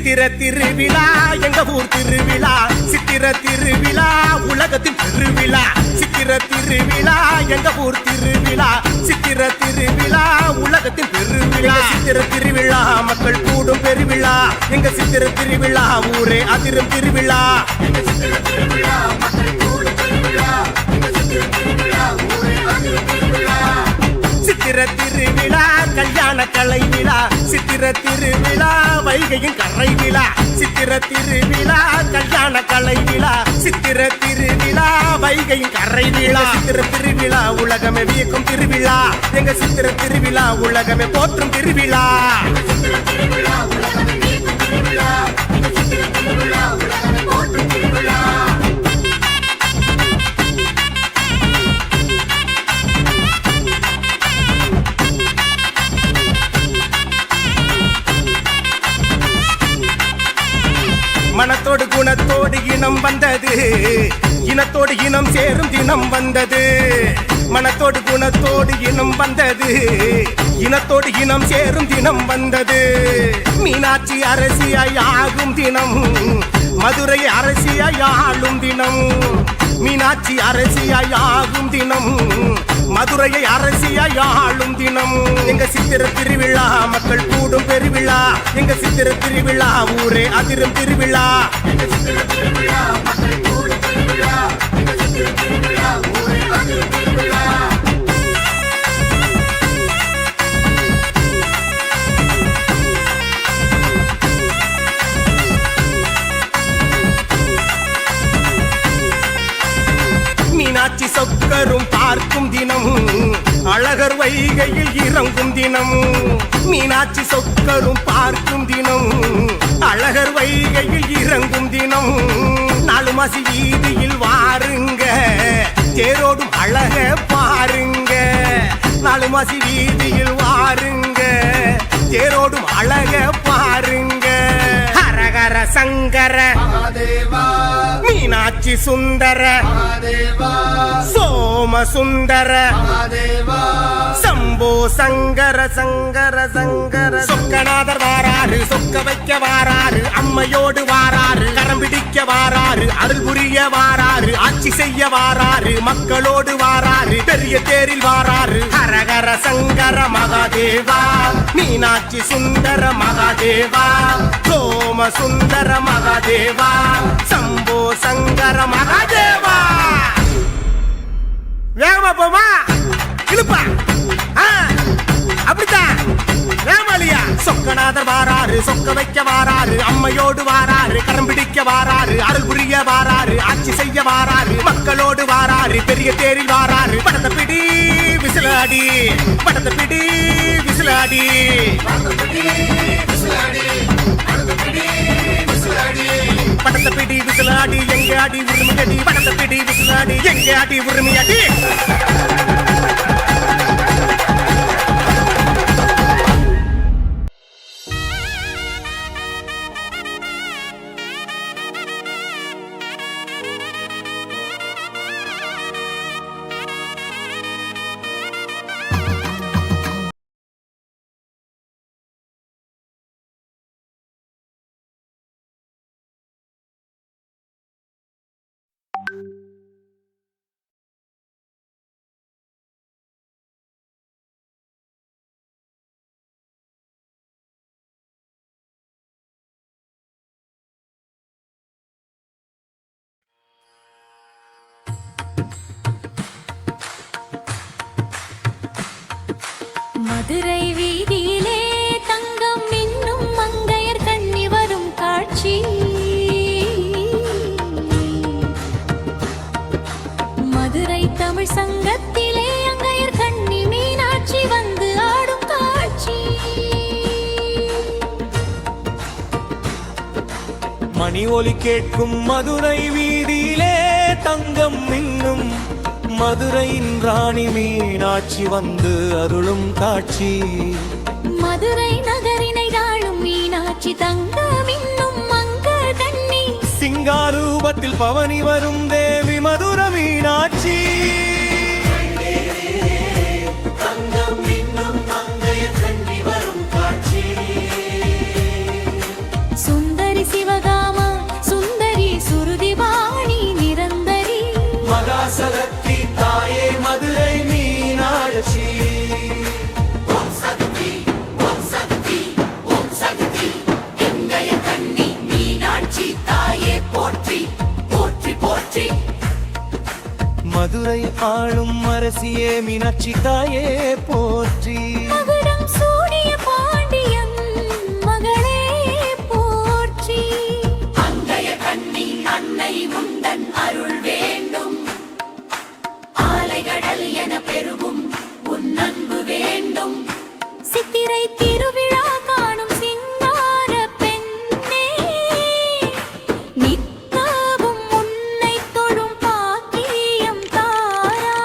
சித்திர திருவிழா எங்க ஊர் திருவிழா, சித்திர திருவிழா உலகத்தின் திருவிழா. சித்திர திருவிழா எங்க ஊர் திருவிழா, சித்திர திருவிழா உலகத்தின் பெருவிழா. சித்திர திருவிழா மக்கள் கூடும் பெருவிழா, எங்க சித்திர திருவிழா ஊரே அதிரும் திருவிழா. சித்திர திருவிழா கல்யாண கலை விழா, சித்திர திருவிழா வைகையின் கரை விழா. சித்திர திருவிழா கல்யாண கலை விழா, சித்திர திருவிழா வைகையின் கரை விழா. சித்திர திருவிழா உலகமே வியக்கும் திருவிழா, எங்க சித்திர திருவிழா உலகமே போற்றும் திருவிழா. மனத்தோடு குணத்தோடு இனம் வந்தது, இனத்தோடு இனம் சேரும் தினம் வந்தது. மனத்தோடு குணத்தோடு இனம் வந்தது, இனத்தோடு இனம் சேரும் தினம் வந்தது. மீனாட்சி அரசியாய் ஆகும் தினம், மதுரை அரசியாய் ஆளும் தினம். மீனாட்சி அரசியாய் ஆகும் தினம், மதுரையை அரசியாய் ஆளும் தினம். எங்க சித்திர திருவிழா மக்கள் கூடும் பெருவிழா, எங்க சித்திர திருவிழா ஊரே அதிரும் திருவிழா. மீனாட்சி சொக்கரும் பார்க்கும் தினம், அழகர் வைகையில் இறங்கும் தினம். மீனாட்சி சொக்கரும் பார்க்கும் தினம், அழகர் வைகையில் இறங்கும் தினம். நாலு மாசி வீதியில் வாருங்க, தேரோடும் அழக பாருங்க. நாலு மாசி வீதியில் வாருங்க, தேரோடும் அழக பாருங்க. ஹரஹர சங்கர மீனாட்சி சுந்தர சோம சுந்தர சம்போ சங்கர சங்கர சங்கர. சொக்கநாதர் வாராரு, சொக்க வைக்க வாராரு, அம்மையோடு வாராரு, கரம் பிடிக்க வாராரு, அருள் புரிய வாராரு, ஆட்சி செய்ய வாராரு, மக்களோடு வாராரு, பெரிய தேரில் வாராரு. ஹரஹர சங்கர மகாதேவா, மீனாட்சி சுந்தர மகாதேவா, சோம சுந்தர மகாதேவா, சம்போ சங்கர மகாதேவா. வேகமா போமா இழுப்பா, அப்படித்தான் வேமாலியா. சொக்கநாதர் வாராரு, சொக்க வைக்க வாராரு, அம்மையோடு வாராரு, கரம் பிடிக்க வாராரு, அருள் புரிய வாராரு, ஆட்சி செய்ய வாராரு, மக்களோடு வாராரு, பெரிய தேரில் வாராரு. படத்தை பிடி விசிலாடி, படத்தை பிடி விசிலாடி, படத்தை பிடி விசிலாடி, எங்க அடி உரிமையடி. படத்தை பிடி விசிலாடி, எங்க அடி உரிமையடி. மதுரை வீதியிலே தங்கம் இன்னும் மங்கையர் கண்ணி வரும் காட்சி. மதுரை தமிழ் சங்கத்திலே அங்கையர் கண்ணி மீனாட்சி வந்து ஆடும் காட்சி. மணி ஒலி கேட்கும் மதுரை வீதியிலே தங்கம் இன்னும் மதுரையின் ராணி மீனாட்சி வந்து அருளும் காட்சி. மதுரை நகரினை ஆளும் மீனாட்சி தங்கம் இன்னும் மங்கள் கண்ணி. சிங்காரூபத்தில் பவனி வரும் தேவி மதுர மீனாட்சி. சுந்தர மதுரை ஆளும் அரசியே மீனாட்சி தாயே போற்றி. மகுடம் சூடிய பாண்டியன் மகளே போற்றி. அங்கைய கண்ணி அன்னை உந்தன் அருள் வேண்டும், ஆலைகடல் என பெருகும் உன் அன்பு வேண்டும். சித்திரை திருவிழா காணும் சிங்கார பெண்ணே, நித்தவும் உன்னை தொழும் பாக்கியம் தாரா.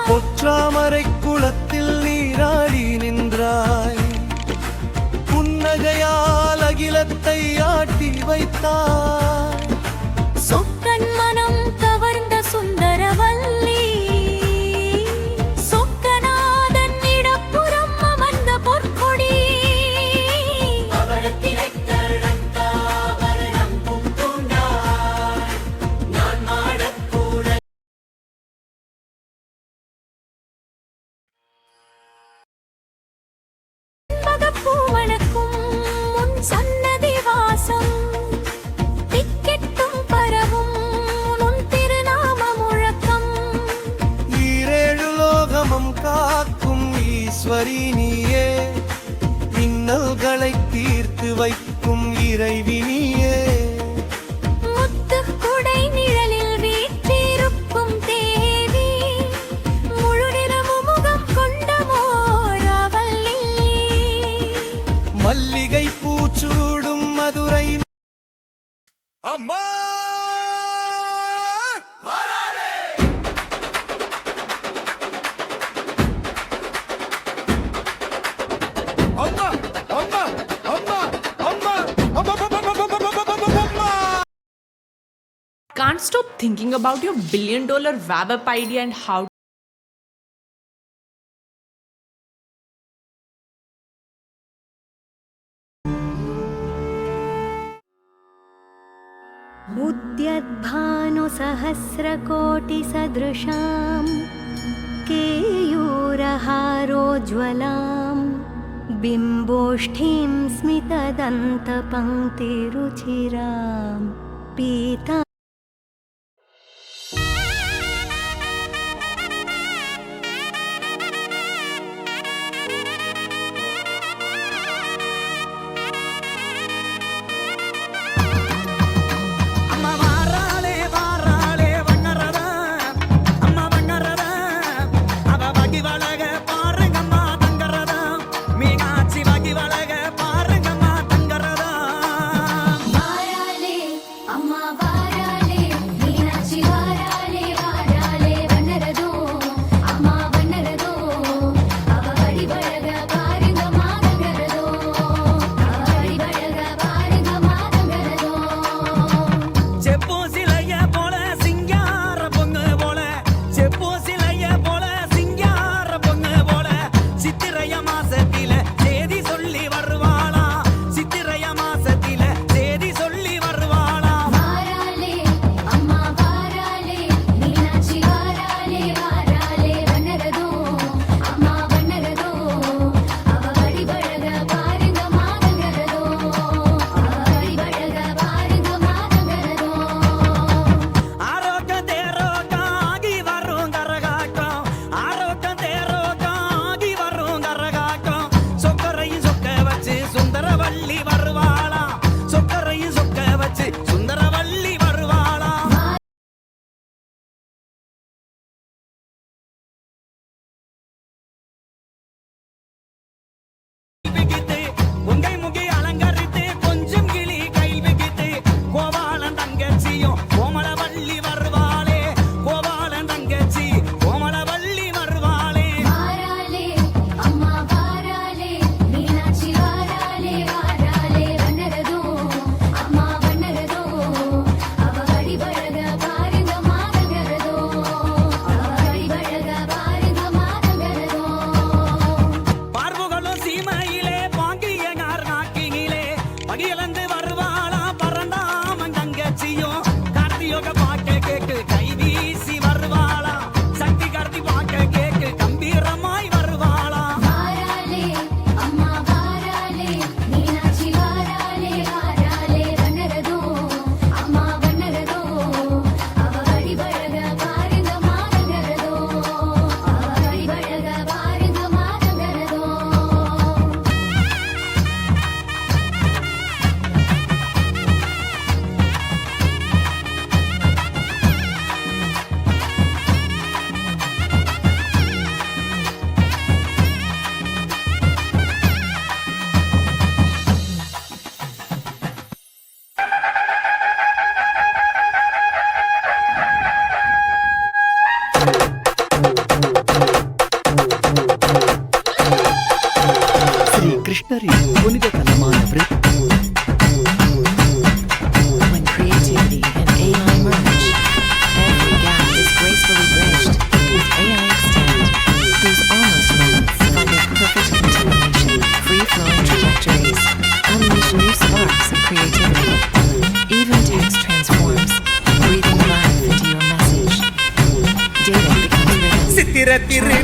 பொற்றாமரை குளத்தில் நீராடி நின்றாய், புன்னகையால் அகிலத்தை ஆட்டி வைத்தாய். சொக்கன் மனம் கவர்ந்த சுந்தரவல்லி, சொக்கநாதன் இடப்புறம் அமர்ந்த பொற்கொடி. மகப்பூவனுக்கும் உன் சன்னதி வாசம், திக்கெட்டும் பரவும் உன் திருநாம முழக்கம். ஈரேழு லோகமும் காக்கும் ஈஸ்வரி நீயே, இன்னல்களை தீர்த்து வைக்கும் இறைவி நீயே. முத்துக் குடை நிழலில் வீற்றிருக்கும் தேவி, முழு நிறமு முகம் கொண்ட மோரவல்லி. மல்லிகை பூச்சூடும் மதுரை அம்மா. Can't stop thinking about your $1 billion web app idea and how उद्यद्भानुसहस्रकोटिसदृशां केयूरहारोज्ज्वलां बिम्बोष्ठीं स्मितदन्तपङ्क्तिरुचिरां पीता.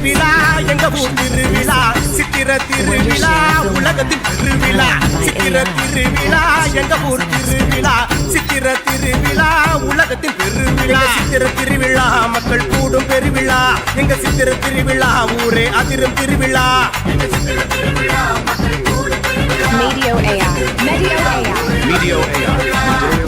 திருவிழா எங்க ஊர் திருவிழா சித்திர திருவிழா உலகத்தின் திருவிழா சித்திர திருவிழா எங்க ஊர் திருவிழா சித்திர திருவிழா உலகத்தின் பெருவிழா சித்திர திருவிழா மக்கள் கூடும் பெருவிழா எங்க சித்திர திருவிழா ஊரே அதிரும் திருவிழா Medio AI.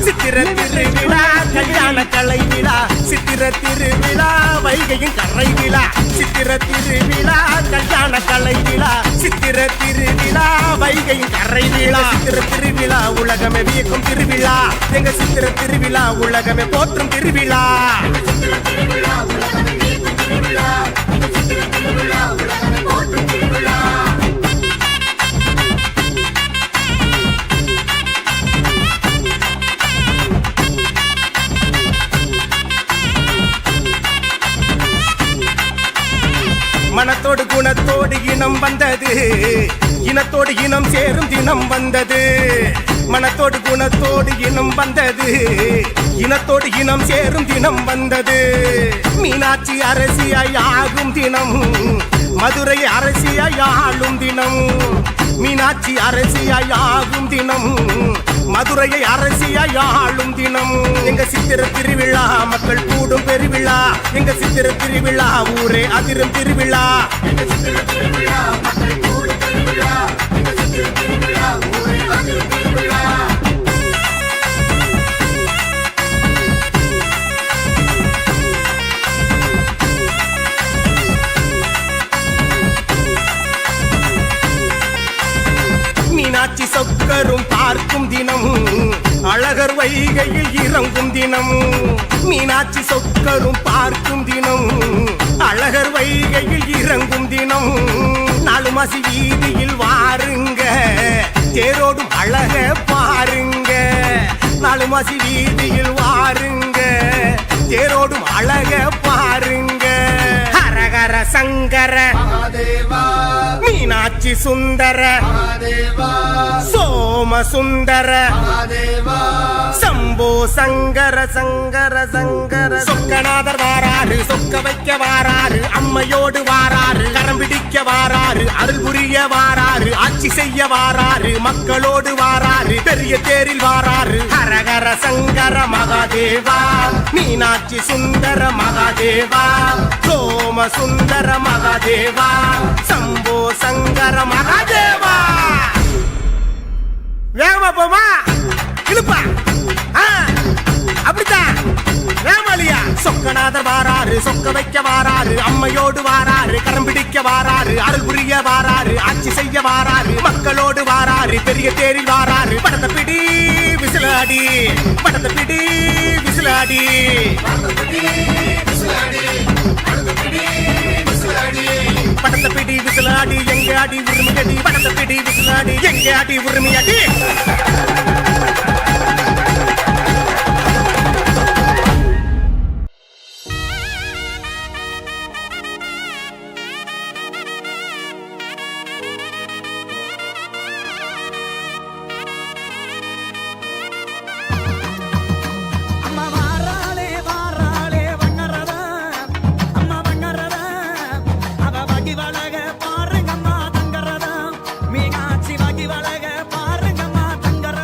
சித்திர திருவிழா கல்யாண கலை விழா சித்திர திருவிழா வைகையின் கரை விழா சித்திர திருவிழா கல்யாண கலை விழா சித்திர திருவிழா வைகையின் கரை விழா சித்திர திருவிழா உலகமே வியக்கும் திருவிழா எங்க சித்திர திருவிழா உலகமே போற்றும் திருவிழா மனத்தோடு குணத்தோடு இனம் வந்தது இனத்தோடு இனம் சேரும் தினம் வந்தது மனத்தோடு குணத்தோடு இனம் வந்தது இனத்தோடு இனம் சேரும் தினம் வந்தது மீனாட்சி அரசியாய் ஆகும் தினம் மதுரை அரசியாய் ஆளும் தினம் மீனாட்சி அரசியாய் ஆகும் தினம் மதுரையை அரசியாய் ஆளும் தினம் எங்க சித்திர திருவிழா மக்கள் கூடும் பெருவிழா எங்க சித்திர திருவிழா ஊரே அதிரும் திருவிழா மீனாட்சி சொக்கரும் பார்க்கும் தினம் அழகர் வைகையில் இறங்கும் தினம் மீனாட்சி சொக்கரும் பார்க்கும் தினம் அழகர் வைகையில் இறங்கும் தினம் நாலு மாசி வீதியில் வாருங்க தேரோடும் அழக பாருங்க நாலு மாசி வீதியில் வாருங்க தேரோடும் அழக பாருங்க ஹரஹர சங்கர மீனாட்சி சுந்தர சோம சுந்தர சம்போ சங்கர சங்கர சங்கர சொக்கநாதர் வாராரு சொக்க வைக்க வாராரு அம்மையோடு வாராரு கரம் பிடிக்க வாராரு அருள் புரிய வாராரு ஆட்சி செய்ய வாராரு மக்களோடு வாராரு பெரிய தேரில் வாராரு ஹரஹர சங்கர மகாதேவா மீனாட்சி சுந்தர மகாதேவா சோம சுந்தர மகாதேவா சம்போ சங்கர மகாதேவா வேகமா போமா இழுப்பா அப்படித்தான் வேமாலியா சொக்கநாதர் வாராரு சொக்க வைக்க வாராரு அம்மையோடு வாராரு கரம் பிடிக்க வாராரு அருள் புரிய வாராரு ஆட்சி செய்ய வாராரு மக்களோடு வாராரு பெரிய தேரில் வாராரு படத்தை பிடி விசிலாடி படத்தை பிடி விசிலாடி படத்தை பிடி விசிலாடி எங்க அடி உரிமையடி படத்தை பிடி விசிலாடி எங்க அடி உரிமையடி பாருங்கம்மா தங்கரதா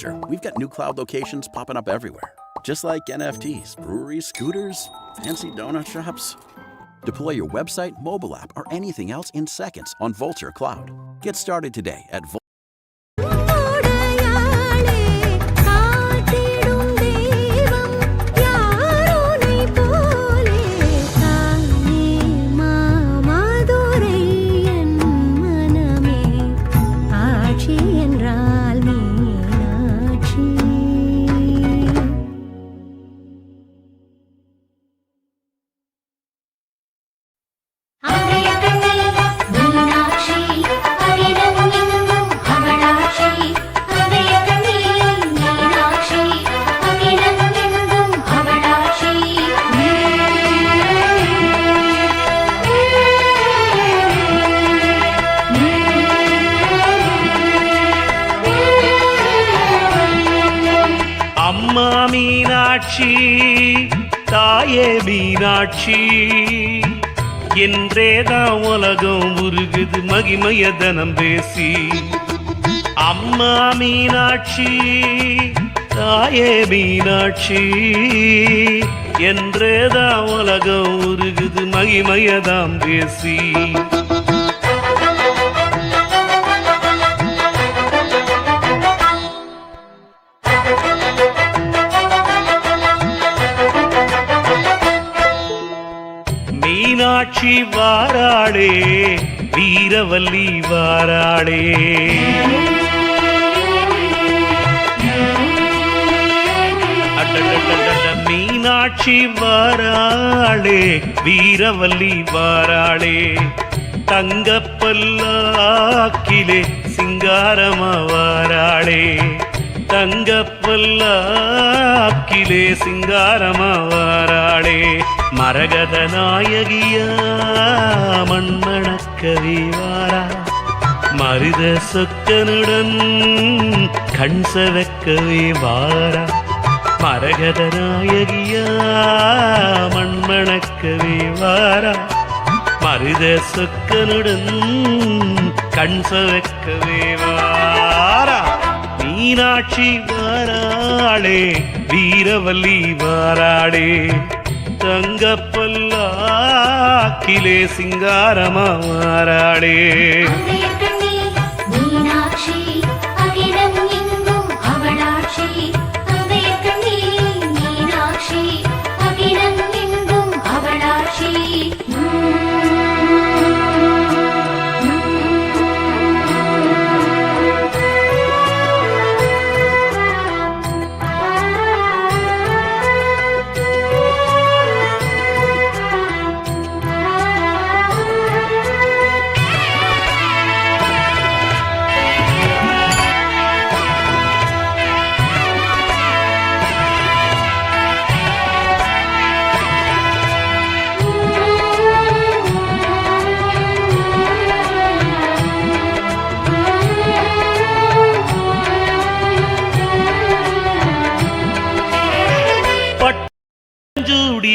Vulture, we've got new cloud locations popping up everywhere. Just like NFTs, breweries, scooters, fancy donut shops. Deploy your website, mobile app, or anything else in seconds on Vulture Cloud. Get started today at Vulture. அம்மா மீனாட்சி தாயே மீனாட்சி என்றேதான் உலகம் உருகுது மகிமைய தனம் பேசி. அம்மா மீனாட்சி தாயே மீனாட்சி என்றேதான் உலகம் உருகுது மகிமையதாம் பேசி. மீனாட்சி வாராளே வீரவல்லி வாராளே. மீனாட்சி வாராளே வீரவல்லி வாராளே. தங்கப்பல்லாக்கிலே சிங்காரமா வாராளே. தங்கப்பல்லாக்கிலே சிங்காரமா வாராளே. மரகத நாயகியா மண்மணக்கவி வாரா. மருத சொக்கனுடன் கண் சவக்கவே வாரா. மரகத நாயகியா மண்மணக்கவே வாரா. மருத சொக்கனுடன் கண் சவக்கவே வாரா. மீனாட்சி வாராளே வீரவல்லி வாராளே. தங்கப்பல்லாக்கிலே சிங்காரமா வாராளே. மீனாட்சி அகிலம் எங்கும் அவளாட்சி. மீனாட்சி அகிலம் எங்கும் அவளாட்சி.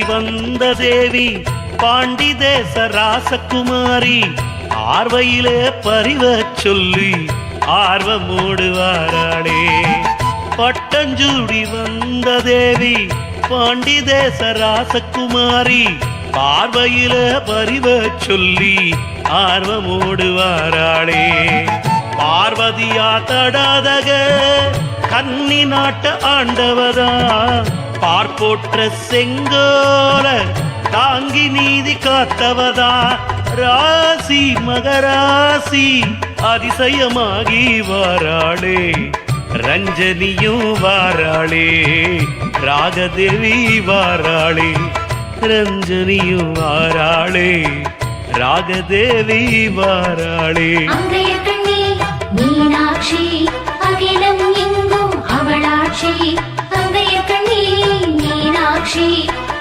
வந்த தேவி பாண்டி தேச ராசகுமாரி. ஆர்வையிலே பரிவ சொல்லி ஆர்வமோடு வாராளே. பட்டஞ்சூடி வந்த தேவி பாண்டி தேச ராசகுமாரி. பார்வையில பரிவ சொல்லி ஆர்வமோடு வாராளே. பார்வதியா தடாதக கன்னி நாட்ட ஆண்டவதா. பார்ப்போற்ற செங்கோல தாங்கி நீதி காத்தவதா. ராசி மகராசி அதிசயமாகி வாராளே. ரஞ்சனியும் வாராளே. ராகதேவி வாராளே. ரஞ்சனியும் வாராளே. ராகதேவி வாராளே. மீனாட்சி அகிலம் எங்கும் அவளாட்சி. மீனாட்சி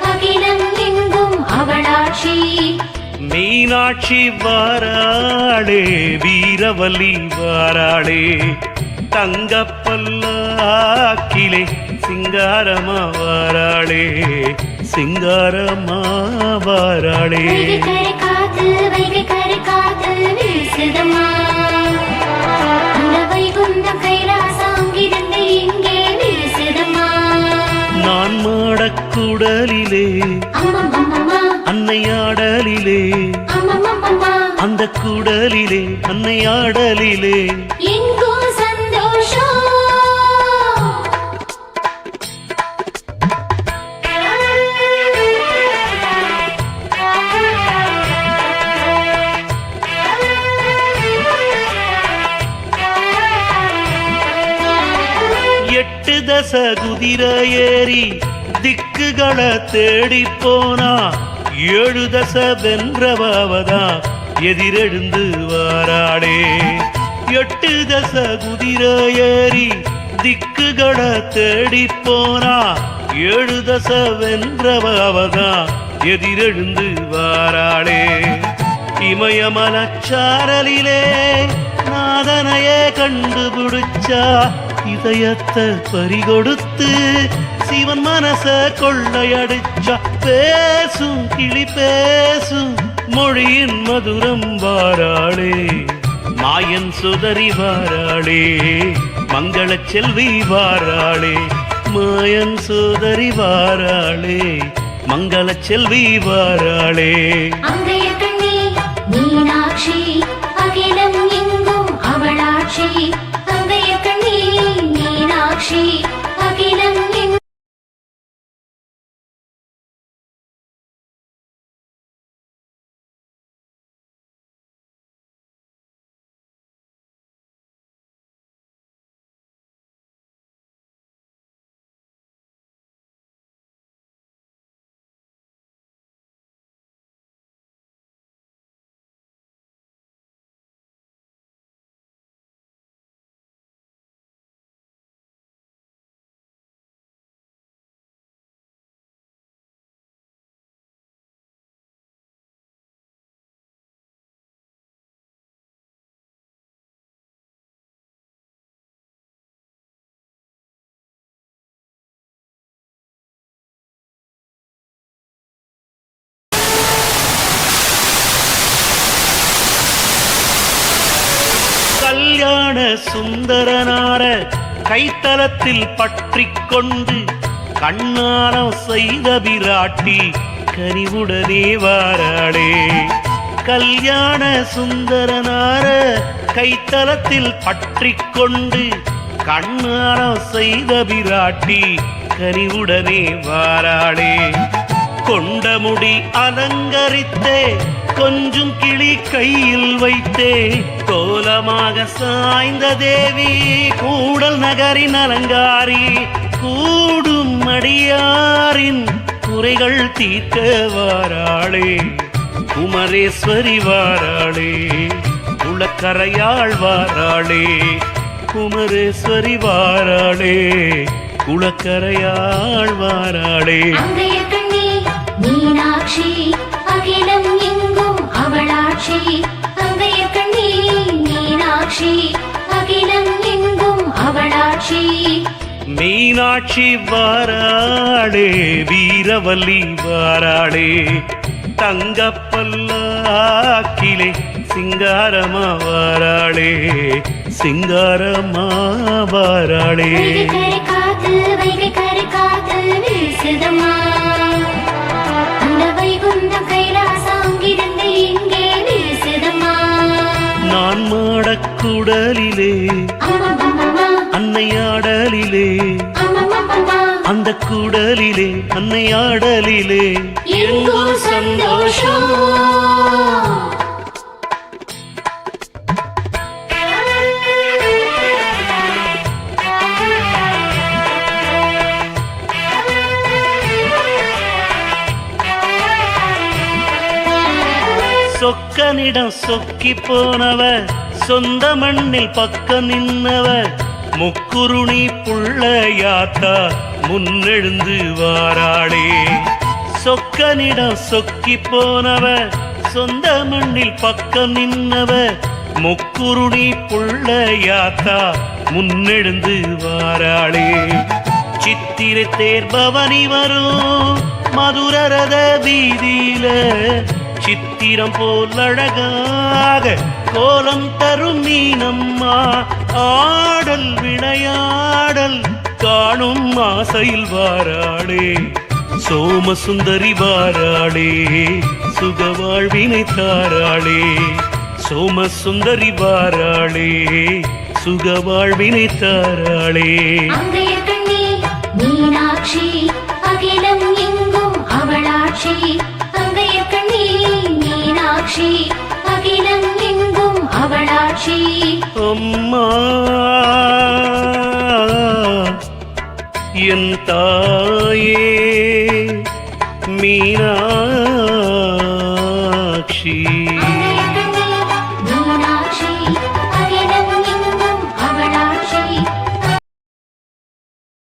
அகிலம் எங்கும் அவளாட்சி. மீனாட்சி வாராளே வீரவல்லி வாராளே. தங்கப்பல்லாக்கிலே சிங்காரமா வாராளே. சிங்காரமா வாராளே. வைகை கரை காத்து வீசுதம்மா. அந்த வைகுந்த கைலாசம் அங்கிருந்தே இங்கே வீசுதம்மா. நான் மாடக்குடலிலே அம்மம்மம்மம்மா, அன்னையாடலிலே அம்மம்மம்மம்மா, அந்த குடலிலே அன்னையாடலிலே எங்கும் சந்தோஷம். எட்டு தச குதிரை ஏறி திக்குகளை தேடி போனா ஏழு தச வென்றவதா எதிரெழுந்து வாராளே. எட்டு தச குதிரை ஏறி திக்குகளை தேடி போனா ஏழு தச வென்றவதா எதிரெழுந்து வாராளே. இமயமலச்சாரலிலே நாதனையே கண்டுபிடிச்சா இதயத்தை பறிகொடுத்து சிவன் மனச கொள்ளையடிச்சா பேசும் கிளி பேசும் மொழியின் மதுரம் வாராளே. மாயன் சுதறி வாராளே, மங்கள செல்வி வாராளே. மாயன் சுதறி வாராளே, மங்கள செல்வி வாராளே. அங்கைய கண்ணி மீனாட்சி, அகிலம் எங்கும் அவளாட்சி. அங்கைய கண்ணி மீனாட்சி, அகிலம் எங்கும். கல்யாண சுந்தரனார கைத்தலத்தில் பற்றி கொண்டு கண்ணாரம் செய்த பிராட்டி கனிவுடனே வாராளே. கல்யாண சுந்தரனார கைத்தலத்தில் பற்றி கொண்டு கண்ணாரம் செய்த பிராட்டி கனிவுடனே வாராளே. கொண்டமுடி அலங்கரித்தே கொஞ்சம் கிளி கையில் வைத்தே கோலமாக சாய்ந்த தேவி கூடல் நகரின் அலங்காரி. கூடும் அடியாரின் குறைகள் தீர்க்க வாராளே. குமரேஸ்வரி வாராளே, குளக்கரையாள் வாராளே. குமரேஸ்வரி வாராளே, குளக்கரையாள் வாராளே. அங்கைய கண்ணி மீனாட்சி, அகிலம் எங்கும் அவளாட்சி. அங்கைய கண்ணி மீனாட்சி, அகிலம் எங்கும் அவளாட்சி. மீனாட்சி வாராளே, வீரவல்லி வாராளே. தங்கப்பல்லாக்கிலே சிங்காரமா வாராளே, சிங்காரமா வாராளே. வைகை கரை காத்து, வைகை கரை காத்து வீசுதம்மா. அந்த வைகுண்டம் கைலாசம் அங்கிருந்து இங்கே வீசுதம்மா. நான் மாடக்குடலிலே அம்மம்மம்மம்மா, அன்னையாடலிலே அம்மம்மம்மம்மா, அந்த குடலிலே அன்னையாடலிலே எங்கும் சந்தோஷம். சொக்கனிடம் சொக்கி போனவ சொந்த மண்ணில் பக்கம் நின்னவ முக்குருணி புள்ளையாத்தா முன்னெழுந்து வாராளே. சொக்கனிடம் சொக்கி போனவ சொந்த மண்ணில் பக்கம் நின்னவ முக்குருணி புள்ளையாத்தா முன்னெழுந்து வாராளே. சித்திரை தேர் பவனி வரும் மதுரரத வீதியில சித்திரம் போல் அழகாக கோலம் தரும் மீனம்மா ஆடல் விளையாடல் காணும் ஆசையில் வாராளே சோமசுந்தரி வாராளே சுகவாழ்வினை தாராளே சோமசுந்தரி வாராளே சுகவாழ்வினை தாராளே அங்கையர்கண்ணி மீனாட்சி அகிலம் எங்கும் அவளாட்சி அங்கையர்கண்ணி மீனாட்சி அகிலம் எங்கும் அவளாட்சி அம்மா என் தாயே மீனாட்சி